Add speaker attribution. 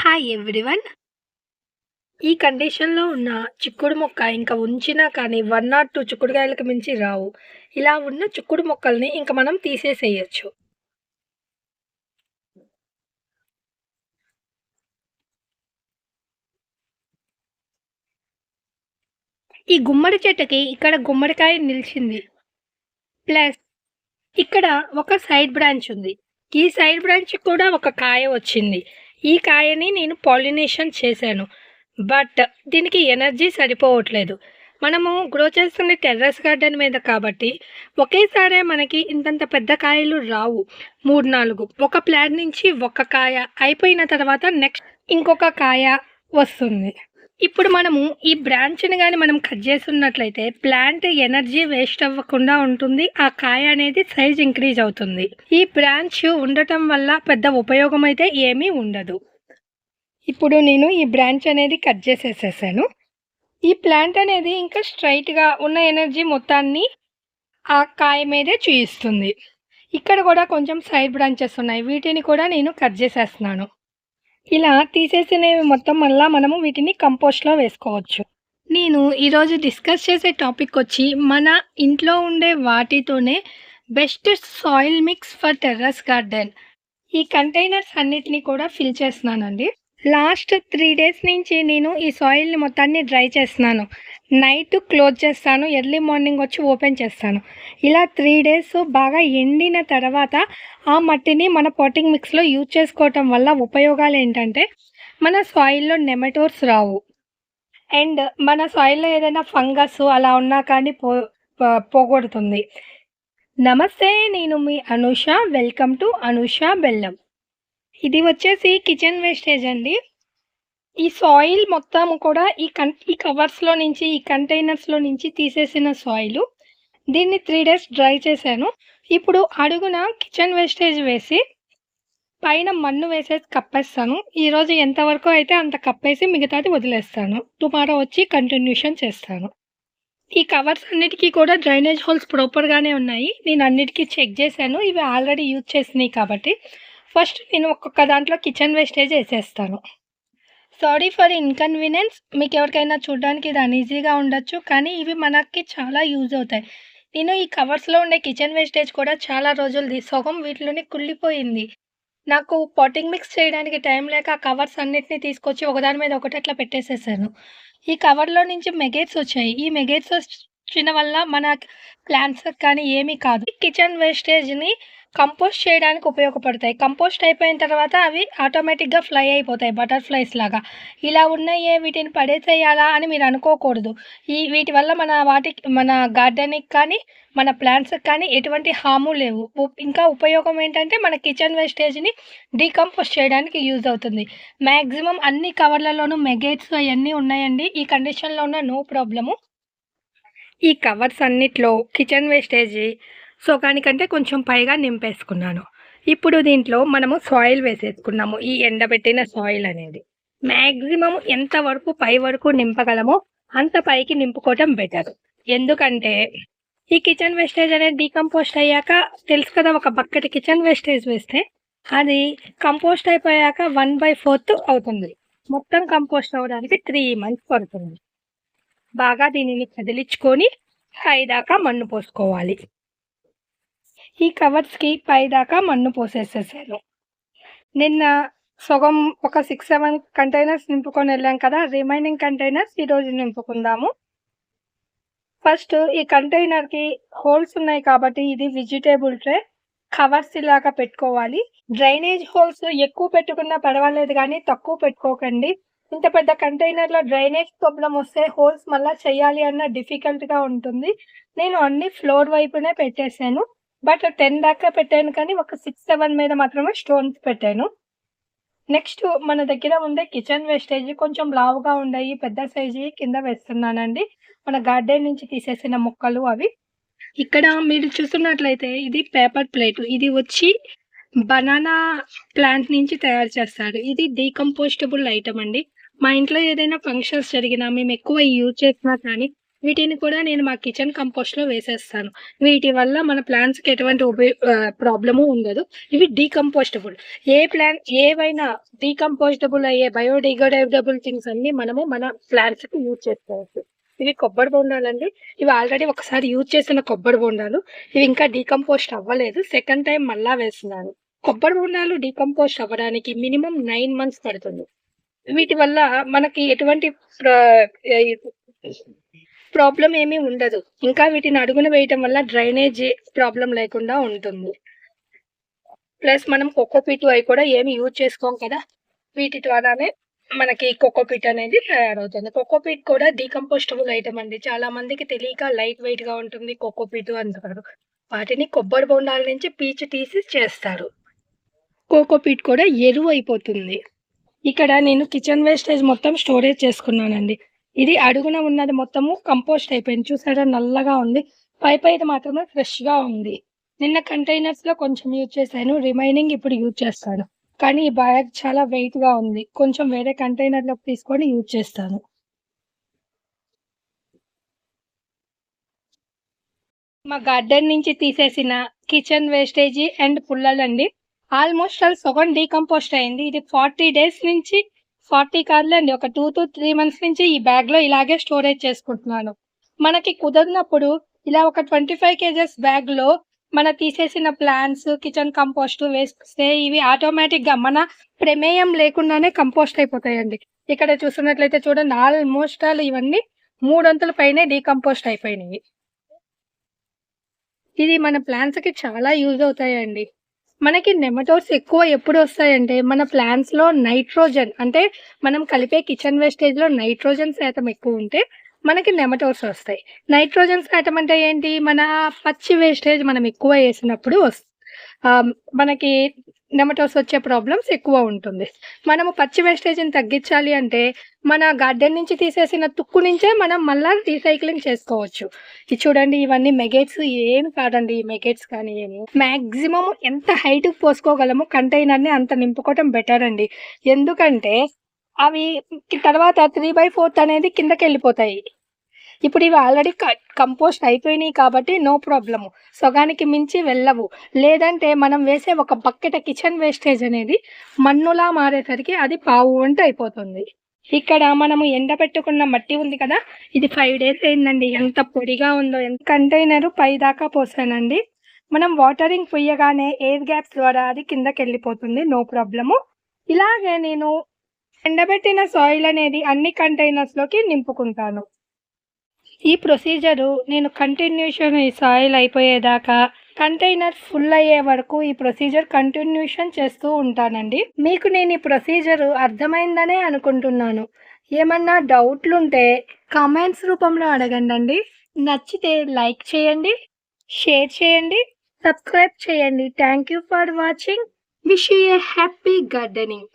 Speaker 1: Hi everyone. ఈ కండిషన్‌లో ఉన్న చిక్కుడు మొక్క ఇంక ఉంచినా కానీ 1 ఆర్ 2 చిక్కుడుకాయలకు మించి రావు. ఇలా ఉన్న చిక్కుడు మొక్కల్ని ఇంక మనం తీసేసేయొచ్చు. ఈ గుమ్మడి చెట్టుకి ఇక్కడ గుమ్మడికాయ నిలిచింది. ప్లస్ ఇక్కడ ఒక సైడ్ బ్రాంచ్ ఉంది. ఈ సైడ్ బ్రాంచ్‌కి కూడా ఒక కాయ వచ్చింది. ఈ కాయని నేను పాలినేషన్ చేశాను. బట్ దీనికి ఎనర్జీ సరిపోవట్లేదు. మనము గ్రో చేస్తుంది టెర్రస్ గార్డెన్ మీద కాబట్టి ఒకేసారే మనకి ఇంతంత పెద్ద కాయలు రావు. 3, 4 ఒక ప్లాంట్ నుంచి ఒక కాయ అయిపోయిన తర్వాత నెక్స్ట్ ఇంకొక కాయ వస్తుంది. ఇప్పుడు మనము ఈ బ్రాంచ్‌ని గాని మనం కట్ చేసున్నట్లయితే ప్లాంట్ ఎనర్జీ వేస్ట్ అవ్వకుండా ఉంటుంది. ఆ కాయ అనేది సైజ్ ఇంక్రీజ్ అవుతుంది. ఈ బ్రాంచ్ ఉండటం వల్ల పెద్ద ఉపయోగం అయితే ఏమీ ఉండదు. ఇప్పుడు నేను ఈ బ్రాంచ్ అనేది కట్ చేసేసేసాను. ఈ ప్లాంట్ అనేది ఇంకా స్ట్రైట్‌గా ఉన్న ఎనర్జీ మొత్తాన్ని ఆ కాయ మీదే చూయిస్తుంది. ఇక్కడ కూడా కొంచెం సైడ్ బ్రాంచెస్ ఉన్నాయి. వీటిని కూడా నేను కట్ చేసేస్తున్నాను. ఇలా తీసేసినవి మొత్తం మళ్ళా మనము వీటిని కంపోస్ట్‌లో వేసుకోవచ్చు. నేను ఈరోజు డిస్కస్ చేసే టాపిక్ వచ్చి మన ఇంట్లో ఉండే వాటితోనే best soil mix for terrace garden. ఈ కంటైనర్స్ అన్నిటిని కూడా ఫిల్ చేస్తున్నానండి. లాస్ట్ 3 డేస్ నుంచి నేను ఈ సాయిల్‌ని మొత్తాన్ని డ్రై చేస్తున్నాను. నైట్ క్లోజ్ చేస్తాను. ఎర్లీ మార్నింగ్ వచ్చి ఓపెన్ చేస్తాను. ఇలా 3 డేస్ బాగా ఎండిన తర్వాత ఆ మట్టిని మన పాటింగ్ మిక్స్‌లో యూజ్ చేసుకోవటం వల్ల ఉపయోగాలు ఏంటంటే మన సాయిల్‌లో నెమటోడ్స్ రావు. అండ్ మన సాయిల్‌లో ఏదైనా ఫంగస్ అలా ఉన్నా కానీ పోగొడుతుంది. నమస్తే, నేను మీ అనూష. వెల్కమ్ టు అనూష బెల్లం. ఇది వచ్చేసి కిచెన్ వేస్టేజ్ అండి. ఈ సాయిల్ మొత్తం కూడా ఈ కవర్స్‌లో నుంచి, ఈ కంటైనర్స్‌లో నుంచి తీసేసిన సాయిలు. దీన్ని 3 డేస్ డ్రై చేశాను. ఇప్పుడు అడుగున కిచెన్ వేస్టేజ్ వేసి పైన మన్ను వేసేసి కప్పేస్తాను. ఈరోజు ఎంతవరకు అయితే అంత కప్పేసి మిగతాది వదిలేస్తాను. టుమారో వచ్చి కంటిన్యూషన్ చేస్తాను. ఈ కవర్స్ అన్నిటికీ కూడా డ్రైనేజ్ హోల్స్ ప్రాపర్‌గానే ఉన్నాయి. నేను అన్నిటికీ చెక్ చేశాను. ఇవి ఆల్రెడీ యూజ్ చేసినయి కాబట్టి ఫస్ట్ నేను ఒక్కొక్క దాంట్లో కిచెన్ వేస్టేజ్ వేసేస్తాను. Sorry for inconvenience. మీకు ఎవరికైనా చూడడానికి ఇది అన్‌ఈజీగా ఉండొచ్చు. కానీ ఇవి మనకి చాలా యూజ్ అవుతాయి. నేను ఈ కవర్స్‌లో ఉండే కిచెన్ వేస్టేజ్ కూడా చాలా రోజులది. సగం వీటిలోనే కుళ్ళిపోయింది. నాకు పాటింగ్ మిక్స్ చేయడానికి టైం లేక ఆ కవర్స్ అన్నిటిని తీసుకొచ్చి ఒకదాని మీద ఒకటి అట్లా పెట్టేసేసాను. ఈ కవర్‌లో నుంచి మెగెట్స్ వచ్చాయి. ఈ మెగెట్స్ వచ్చిన వల్ల మన ప్లాంట్స్‌కి కానీ ఏమీ కాదు. కిచెన్ వేస్టేజ్‌ని కంపోస్ట్ చేయడానికి ఉపయోగపడతాయి. కంపోస్ట్ అయిపోయిన తర్వాత అవి ఆటోమేటిక్‌గా ఫ్లై అయిపోతాయి బటర్‌ఫ్లైస్ లాగా. ఇలా ఉన్నాయే వీటిని పడేసేయాలా అని మీరు అనుకోకూడదు. వీటి వల్ల మన గార్డెన్‌కి కానీ, మన ప్లాంట్స్‌కి కానీ ఎటువంటి హార్ము లేవు. ఇంకా ఉపయోగం ఏంటంటే మన కిచెన్ వేస్టేజ్‌ని డీకంపోస్ట్ చేయడానికి యూజ్ అవుతుంది. మాక్సిమం అన్ని కవర్లలోనూ మెగెట్స్ అయన్నీ ఉన్నాయండి. ఈ కండిషన్‌లో ఉన్న నో ప్రాబ్లము. ఈ కవర్స్ అన్నిట్లో కిచెన్ వేస్టేజ్ సగానికంటే కొంచెం పైగా నింపేసుకున్నాను. ఇప్పుడు దీంట్లో మనము సాయిల్ వేసేసుకున్నాము. ఈ ఎండబెట్టిన సాయిల్ అనేది మ్యాక్సిమం ఎంతవరకు పై వరకు నింపగలమో అంత పైకి నింపుకోవటం బెటర్. ఎందుకంటే ఈ కిచెన్ వేస్టేజ్ అనేది డీకంపోస్ట్ అయ్యాక తెలుసు కదా, ఒక బకెట్ కిచెన్ వేస్టేజ్ వేస్తే అది కంపోస్ట్ అయిపోయాక 1/4 అవుతుంది. మొత్తం కంపోస్ట్ అవ్వడానికి 3 months పడుతుంది. బాగా దీనిని కదిలించుకొని పైదాకా మన్ను పోసుకోవాలి. ఈ కవర్స్‌కి పైదాకా మన్ను పోసేసేసాను. నిన్న సగం ఒక 6, 7 కంటైనర్స్ నింపుకొని వెళ్ళాం కదా, రిమైనింగ్ కంటైనర్స్ ఈరోజు నింపుకుందాము. ఫస్ట్ ఈ కంటైనర్‌కి హోల్స్ ఉన్నాయి కాబట్టి ఇది వెజిటేబుల్ ట్రే. కవర్స్ ఇలాగా పెట్టుకోవాలి. డ్రైనేజ్ హోల్స్ ఎక్కువ పెట్టుకున్నా పర్వాలేదు కానీ తక్కువ పెట్టుకోకండి. ఇంత పెద్ద కంటైనర్‌లో డ్రైనేజ్ ప్రాబ్లమ్ వస్తే హోల్స్ మళ్ళా చేయాలి అన్న డిఫికల్ట్‌గా ఉంటుంది. నేను అన్ని ఫ్లోర్ వైపునే పెట్టేశాను. బట్ 10 దాకా పెట్టాను కానీ ఒక 6, 7 మీద మాత్రమే స్టోన్స్ పెట్టాను. నెక్స్ట్ మన దగ్గర ఉండే కిచెన్ వేస్టేజ్ కొంచెం లావుగా ఉండేయి, పెద్ద సైజువి కింద వేస్తున్నానండి. మన గార్డెన్ నుంచి తీసేసిన మొక్కలు అవి. ఇక్కడ మీరు చూస్తున్నట్లయితే ఇది పేపర్ ప్లేట్. ఇది వచ్చి బనానా ప్లాంట్ నుంచి తయారు చేస్తారు. ఇది డీకంపోస్టబుల్ ఐటమ్ అండి. మా ఇంట్లో ఏదైనా ఫంక్షన్స్ జరిగినా మేము ఎక్కువ యూజ్ చేసినా కానీ వీటిని కూడా నేను మా కిచెన్ కంపోస్ట్‌లో వేసేస్తాను. వీటి వల్ల మన ప్లాంట్స్‌కి ఎటువంటి ప్రాబ్లము ఉండదు. ఇవి డీకంపోస్టబుల్. ఏవైనా డీకంపోస్టబుల్ అయ్యే బయోడిగ్రేడబుల్ థింగ్స్ అన్నీ మనము మన ప్లాంట్స్‌కి యూజ్ చేసుకోవచ్చు. ఇవి కొబ్బరి బొండాలండి. ఇవి ఆల్రెడీ ఒకసారి యూజ్ చేసిన కొబ్బరి బొండాలు. ఇవి ఇంకా డీకంపోస్ట్ అవ్వలేదు. సెకండ్ టైమ్ మళ్ళా వేస్తున్నాను. కొబ్బరి బొండాలు డీకంపోస్ట్ అవ్వడానికి మినిమమ్ 9 మంత్స్ పడుతుంది. వీటి వల్ల మనకి ఎటువంటి ప్ర ఈ ప్రాబ్లమ్ ఏమీ ఉండదు. ఇంకా వీటిని అడుగున వేయటం వల్ల డ్రైనేజ్ ప్రాబ్లమ్ లేకుండా ఉంటుంది. ప్లస్ మనం కోకోపీట్ అవి కూడా ఏమి యూజ్ చేసుకోం కదా! వీటి ద్వారానే మనకి కోకోపీట్ అనేది తయారవుతుంది. కోకోపీట్ కూడా డీకంపోస్టబుల్ ఐటెమ్ అండి. చాలా మందికి తెలియక లైట్ వెయిట్‌గా ఉంటుంది కోకోపీట్ అంటారు. వాటిని కొబ్బరి బొండాల నుంచి పీచు తీసి చేస్తారు. కోకోపీట్ కూడా ఎరువయిపోతుంది. ఇక్కడ నేను కిచెన్ వేస్టేజ్ మొత్తం స్టోరేజ్ చేసుకున్నానండి. ఇది అడుగున ఉన్నది మొత్తము కంపోస్ట్ అయిపోయింది. చూసారా నల్లగా ఉంది. పైపైది మాత్రమే ఫ్రెష్‌గా ఉంది. నిన్న కంటైనర్స్‌లో కొంచెం యూజ్ చేశాను. రిమైనింగ్ ఇప్పుడు యూజ్ చేస్తాను. కానీ ఈ బ్యాగ్ చాలా వెయిట్‌గా ఉంది. కొంచెం వేరే కంటైనర్‌లోకి తీసుకొని యూజ్ చేస్తాను. మా గార్డెన్ నుంచి తీసేసిన కిచెన్ వేస్టేజీ అండ్ పుల్లలండి. ఆల్మోస్ట్ ఆల్ సగం డీకంపోస్ట్ అయింది. ఇది 40 డేస్ నుంచి 40 కాదులేండి. ఒక 2-3 మంత్స్ నుంచి ఈ బ్యాగ్‌లో ఇలాగే స్టోరేజ్ చేసుకుంటున్నాను. మనకి కుదిరినప్పుడు ఇలా ఒక 25 కేజెస్ బ్యాగ్‌లో మన తీసేసిన ప్లాంట్స్, కిచెన్ కంపోస్ట్ వేస్తే ఇవి ఆటోమేటిక్‌గా మన ప్రమేయం లేకుండానే కంపోస్ట్ అయిపోతాయండి. ఇక్కడ చూస్తున్నట్లయితే చూడండి ఆల్మోస్ట్ ఆల్ ఇవన్నీ మూడొంతుల పైనే డీకంపోస్ట్ అయిపోయినాయి. ఇది మన ప్లాంట్స్‌కి చాలా యూజ్ అవుతాయండి. మనకి నెమటోడ్స్ ఎక్కువ ఎప్పుడొస్తాయంటే, మన ప్లాంట్స్‌లో నైట్రోజన్ అంటే, మనం కలిపే కిచెన్ వేస్టేజ్‌లో నైట్రోజన్ శాతం ఎక్కువుంటే, మనకి నెమటోడ్స్ ఒస్తాయి. నైట్రోజన్ శాతం అంటే ఏంటి? మన పచ్చి వేస్టేజ్ మనం ఎక్కువ ఏసినప్పుడు మనకి నెమటోడ్స్ వచ్చే ప్రాబ్లమ్స్ ఎక్కువ ఉంటుంది. మనము పచ్చి వేస్టేజ్‌ని తగ్గించాలి అంటే, మన గార్డెన్ నుంచి తీసేసిన తుక్కు నుంచే మనం మళ్ళా రీసైక్లింగ్ చేసుకోవచ్చు. ఇది చూడండి ఇవన్నీ మెగెట్స్ ఏమి కాదండి. ఈ మెగెట్స్ కానీ ఏమి. మాక్సిమం ఎంత హైట్‌కి పోసుకోగలమో కంటైనర్‌ని అంత నింపుకోవటం బెటర్ అండి. ఎందుకంటే అవి తర్వాత 3/4 అనేది కిందకెళ్ళిపోతాయి. ఇప్పుడు ఇవి ఆల్రెడీ కంపోస్ట్ అయిపోయినాయి కాబట్టి నో ప్రాబ్లము. సగానికి మించి వెళ్ళవు. లేదంటే మనం వేసే ఒక బకెట్ కిచెన్ వేస్టేజ్ అనేది మన్నులా మారేసరికి అది పావు వంతు అయిపోతుంది. ఇక్కడ మనము ఎండబెట్టుకున్న మట్టి ఉంది కదా! ఇది 5 డేస్ అయిందండి. ఎంత పొడిగా ఉందో. కంటైనరు పైదాకా పోసానండి. మనం వాటరింగ్ పొయ్యగానే ఎయిర్ గ్యాప్స్ ద్వారా అది కిందకెళ్ళిపోతుంది. No problem. ఇలాగే నేను ఎండబెట్టిన సాయిల్ అనేది అన్ని కంటైనర్స్‌లోకి నింపుకుంటాను. ఈ ప్రొసీజరు నేను కంటిన్యూషన్ ఈ సాయిల్ అయిపోయేదాకా కంటైనర్ ఫుల్ అయ్యే వరకు ఈ ప్రొసీజర్ కంటిన్యూషన్ చేస్తూ ఉంటానండి. మీకు నేను ఈ ప్రొసీజరు అర్థమైందనే అనుకుంటున్నాను. ఏమన్నా డౌట్లుంటే కామెంట్స్ రూపంలో అడగండి. నచ్చితే లైక్ చేయండి, షేర్ చేయండి, సబ్స్క్రైబ్ చేయండి. Thank you for watching. Wish you A happy gardening.